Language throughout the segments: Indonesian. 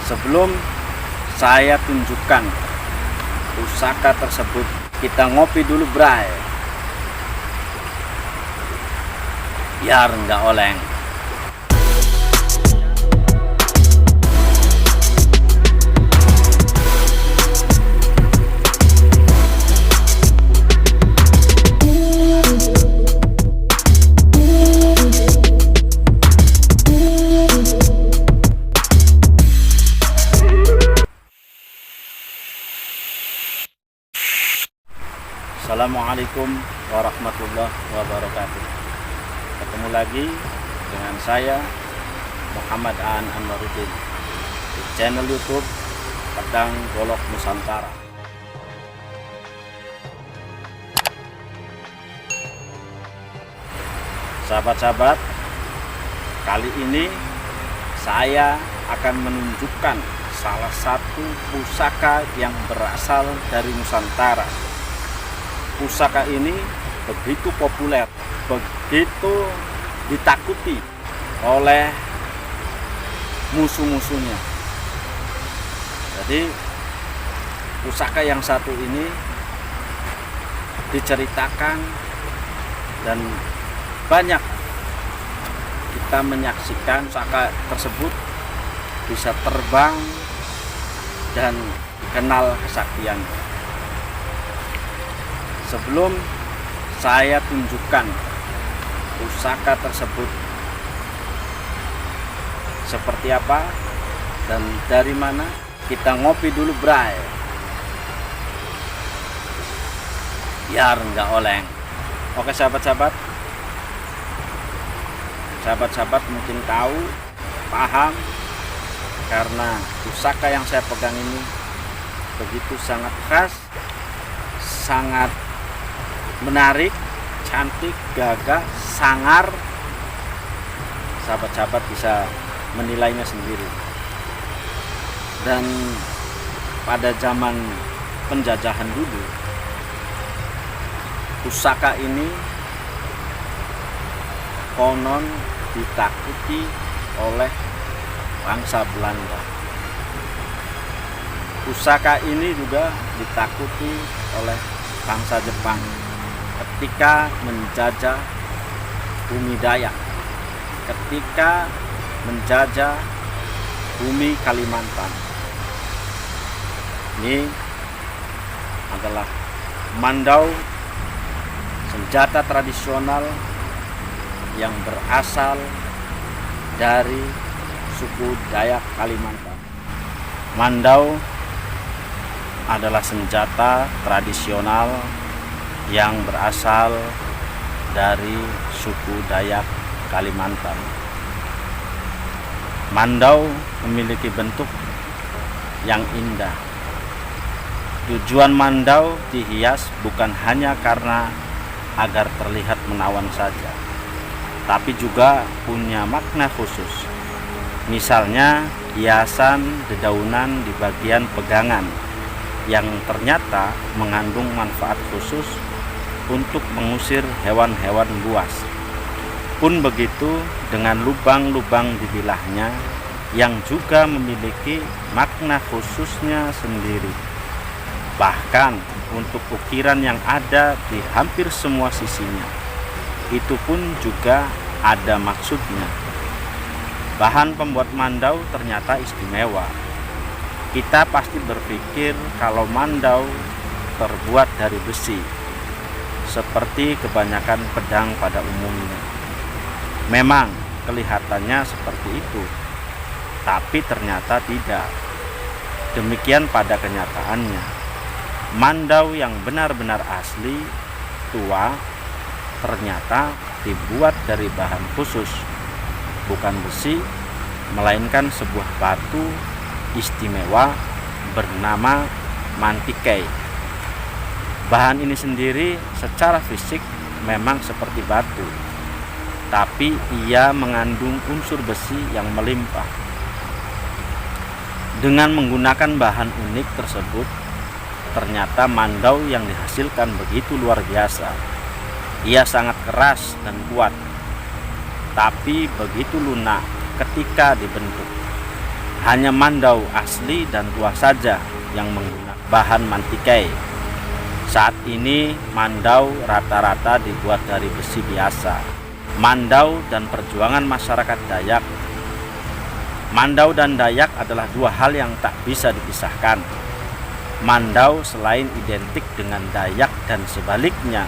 Sebelum saya tunjukkan pusaka tersebut, kita ngopi dulu, bray. Biar nggak oleng. Assalamualaikum warahmatullahi wabarakatuh. Ketemu lagi dengan saya Muhammad Aan Anwaruddin di channel YouTube Pedang Golok Nusantara. Sahabat-sahabat, kali ini saya akan menunjukkan salah satu pusaka yang berasal dari Nusantara. Pusaka ini begitu populer, begitu ditakuti oleh musuh-musuhnya. Jadi pusaka yang satu ini diceritakan dan banyak kita menyaksikan pusaka tersebut bisa terbang dan dikenal kesaktiannya. Sebelum saya tunjukkan pusaka tersebut seperti apa dan dari mana, kita ngopi dulu, bray. Biar nggak oleng. Oke sahabat-sahabat, mungkin tahu, paham, karena pusaka yang saya pegang ini begitu sangat khas, sangat menarik, cantik, gagah, sangar. Sahabat-sahabat bisa menilainya sendiri. Dan pada zaman penjajahan dulu, pusaka ini konon ditakuti oleh bangsa Belanda. Pusaka ini juga ditakuti oleh bangsa Jepang ketika menjajah bumi Dayak, ketika menjajah bumi Kalimantan. Ini adalah mandau, senjata tradisional yang berasal dari suku Dayak Kalimantan. Mandau adalah senjata tradisional yang berasal dari suku Dayak Kalimantan. Mandau memiliki bentuk yang indah. Tujuan mandau dihias bukan hanya karena agar terlihat menawan saja, tapi juga punya makna khusus. Misalnya hiasan dedaunan di bagian pegangan yang ternyata mengandung manfaat khusus untuk mengusir hewan-hewan buas. Pun begitu dengan lubang-lubang di bilahnya yang juga memiliki makna khususnya sendiri. Bahkan untuk ukiran yang ada di hampir semua sisinya, itu pun juga ada maksudnya. Bahan pembuat mandau ternyata istimewa. Kita pasti berpikir kalau mandau terbuat dari besi, seperti kebanyakan pedang pada umumnya. Memang kelihatannya seperti itu, tapi ternyata tidak. Demikian pada kenyataannya. Mandau yang benar-benar asli, tua, ternyata dibuat dari bahan khusus, bukan besi, melainkan sebuah batu istimewa bernama mantikai. Bahan ini sendiri secara fisik memang seperti batu, tapi ia mengandung unsur besi yang melimpah. Dengan menggunakan bahan unik tersebut, ternyata mandau yang dihasilkan begitu luar biasa. Ia sangat keras dan kuat, tapi begitu lunak ketika dibentuk. Hanya Mandau asli dan tua saja yang menggunakan bahan mantikai. Saat ini Mandau rata-rata dibuat dari besi biasa. Mandau dan perjuangan masyarakat Dayak. Mandau dan Dayak adalah dua hal yang tak bisa dipisahkan. Mandau selain identik dengan Dayak dan sebaliknya,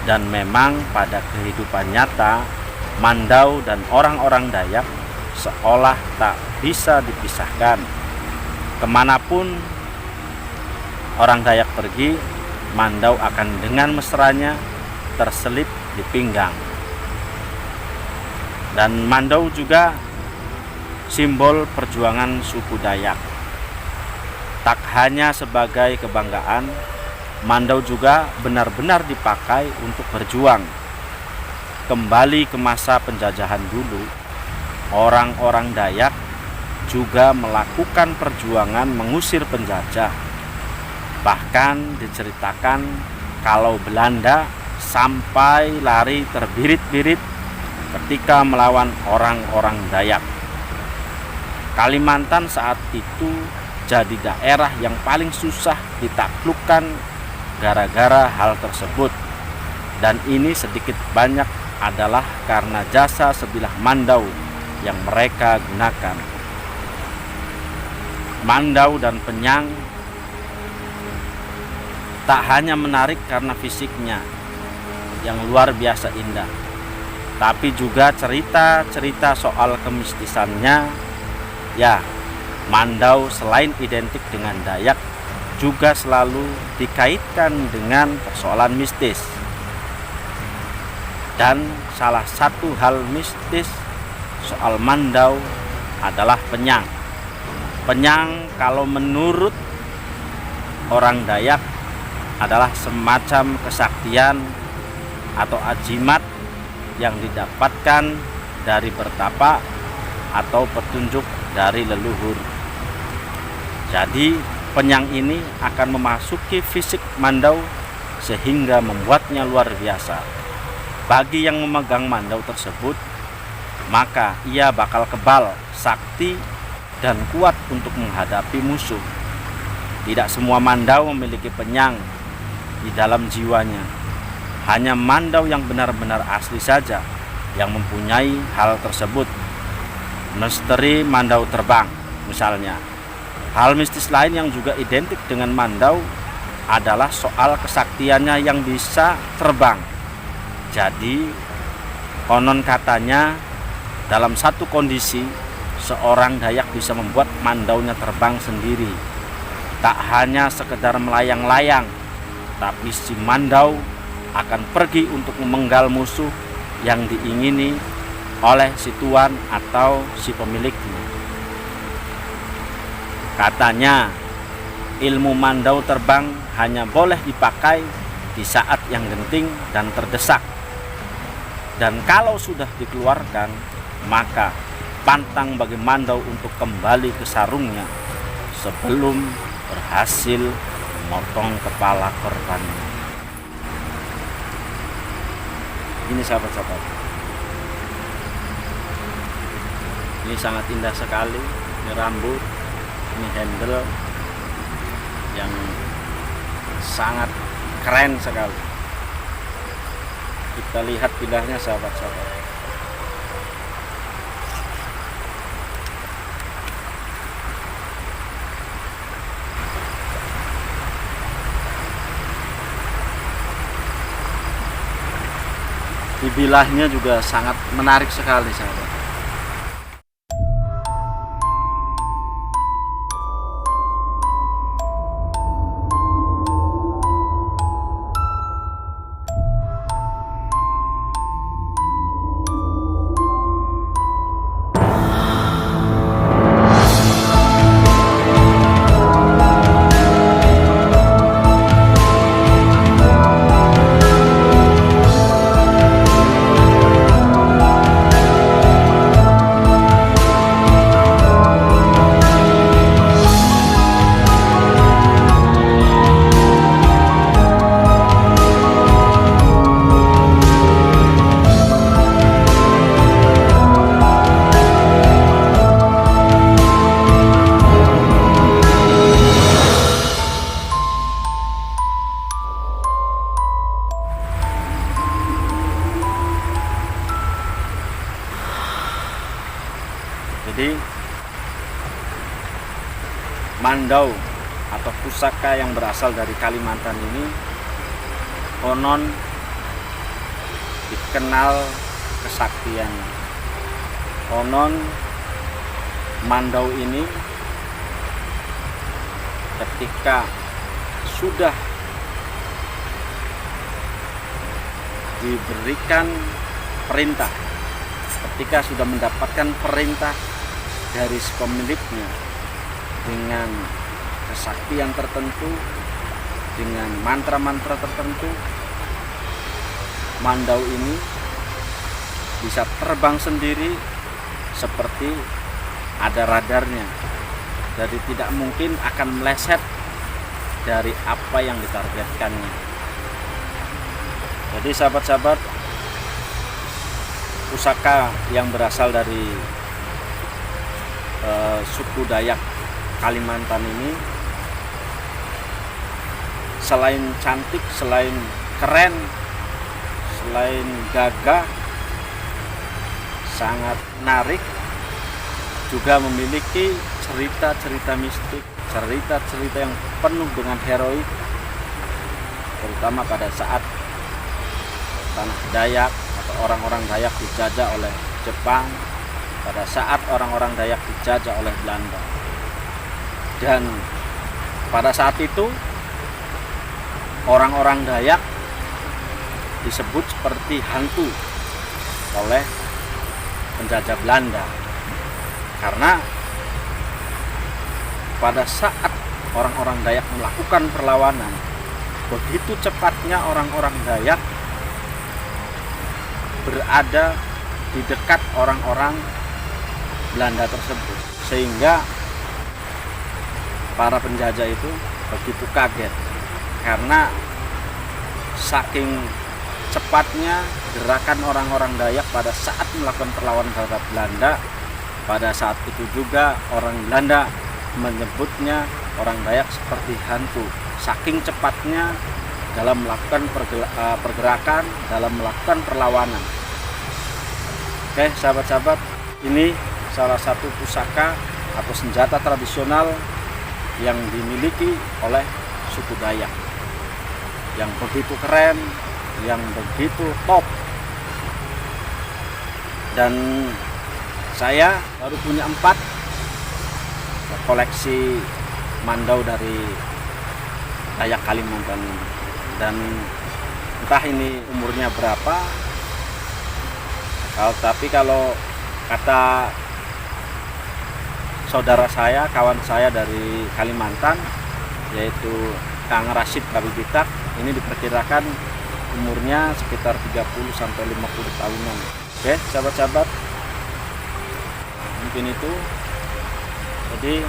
dan memang pada kehidupan nyata Mandau dan orang-orang Dayak seolah tak bisa dipisahkan. Kemanapun orang Dayak pergi, Mandau akan dengan mesranya terselip di pinggang. Dan Mandau juga simbol perjuangan suku Dayak. Tak hanya sebagai kebanggaan, Mandau juga benar-benar dipakai untuk berjuang. Kembali ke masa penjajahan dulu, orang-orang Dayak juga melakukan perjuangan mengusir penjajah. Bahkan diceritakan kalau Belanda sampai lari terbirit-birit ketika melawan orang-orang Dayak. Kalimantan saat itu jadi daerah yang paling susah ditaklukkan gara-gara hal tersebut. Dan ini sedikit banyak adalah karena jasa sebilah Mandau yang mereka gunakan. Mandau dan Penyang tak hanya menarik karena fisiknya yang luar biasa indah, tapi juga cerita-cerita soal kemistisannya. Ya, Mandau selain identik dengan Dayak juga selalu dikaitkan dengan persoalan mistis. Dan salah satu hal mistis soal Mandau adalah Penyang. Penyang kalau menurut orang Dayak adalah semacam kesaktian atau ajimat yang didapatkan dari bertapa atau petunjuk dari leluhur. Jadi Penyang ini akan memasuki fisik Mandau sehingga membuatnya luar biasa. Bagi yang memegang Mandau tersebut, maka ia bakal kebal, sakti, dan kuat untuk menghadapi musuh. Tidak semua Mandau memiliki Penyang di dalam jiwanya. Hanya Mandau yang benar-benar asli saja yang mempunyai hal tersebut. Misteri Mandau terbang misalnya. Hal mistis lain yang juga identik dengan Mandau adalah soal kesaktiannya yang bisa terbang. Jadi konon katanya dalam satu kondisi seorang Dayak bisa membuat Mandaunya terbang sendiri. Tak hanya sekedar melayang-layang, tapi si Mandau akan pergi untuk memenggal musuh yang diingini oleh si tuan atau si pemiliknya. Katanya ilmu Mandau terbang hanya boleh dipakai di saat yang genting dan terdesak. Dan kalau sudah dikeluarkan, maka pantang bagi Mandau untuk kembali ke sarungnya sebelum berhasil memotong kepala korbannya. Ini sahabat-sahabat, ini sangat indah sekali. Ini rambut, ini handle yang sangat keren sekali. Kita lihat bilahnya sahabat-sahabat. Di bilahnya juga sangat menarik sekali sahabat. mandau atau pusaka yang berasal dari Kalimantan ini konon dikenal kesaktian. Konon mandau ini ketika sudah diberikan perintah, ketika sudah mendapatkan perintah dari si pemiliknya dengan kesaktian tertentu, dengan mantra-mantra tertentu, mandau ini bisa terbang sendiri seperti ada radarnya, jadi tidak mungkin akan meleset dari apa yang ditargetkannya. Jadi sahabat-sahabat, pusaka yang berasal dari suku Dayak Kalimantan ini selain cantik, selain keren, selain gagah, sangat menarik, juga memiliki cerita-cerita mistik, cerita-cerita yang penuh dengan heroik, terutama pada saat tanah Dayak atau orang-orang Dayak dijajah oleh Jepang, pada saat orang-orang Dayak dijajah oleh Belanda. Dan pada saat itu orang-orang Dayak disebut seperti hantu oleh penjajah Belanda, karena pada saat orang-orang Dayak melakukan perlawanan, begitu cepatnya orang-orang Dayak berada di dekat orang-orang Belanda tersebut, sehingga para penjajah itu begitu kaget karena saking cepatnya gerakan orang-orang Dayak pada saat melakukan perlawanan terhadap Belanda. Pada saat itu juga orang Belanda menyebutnya orang Dayak seperti hantu, saking cepatnya dalam melakukan pergerakan, dalam melakukan perlawanan. Oke sahabat-sahabat, ini salah satu pusaka atau senjata tradisional yang dimiliki oleh suku Dayak, yang begitu keren, yang begitu top. Dan saya baru punya 4 koleksi mandau dari Dayak Kalimantan ini. Dan entah ini umurnya berapa, tapi kalau kata saudara saya, kawan saya dari Kalimantan, yaitu Kang Rashid Kabibitak, ini diperkirakan umurnya sekitar 30 sampai 50 tahunan. Oke, sahabat-sahabat, mungkin itu. Jadi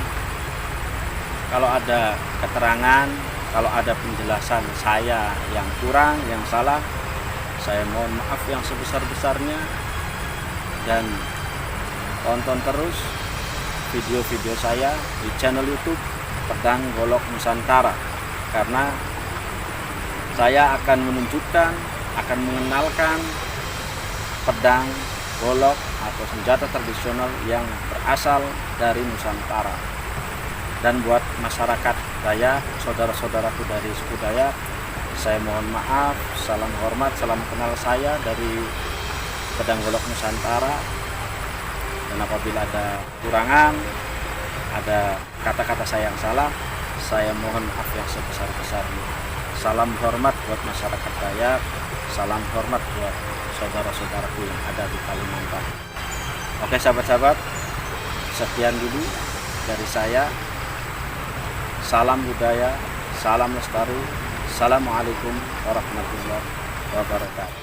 kalau ada keterangan, kalau ada penjelasan saya yang kurang, yang salah, saya mohon maaf yang sebesar-besarnya. Dan tonton terus video-video saya di channel YouTube Pedang Golok Nusantara, karena saya akan menunjukkan, akan mengenalkan pedang, golok atau senjata tradisional yang berasal dari Nusantara. Dan buat masyarakat Dayak, saudara-saudaraku dari suku Dayak, saya mohon maaf, salam hormat, salam kenal saya dari Pedang Golok Nusantara. Dan apabila ada kurangan, ada kata-kata saya yang salah, saya mohon maaf yang sebesar-besarnya. Salam hormat buat masyarakat Dayak, salam hormat buat saudara-saudaraku yang ada di Kalimantan. Oke sahabat-sahabat, sekian dulu dari saya. Salam budaya, salam lestari. Assalamualaikum warahmatullahi wabarakatuh.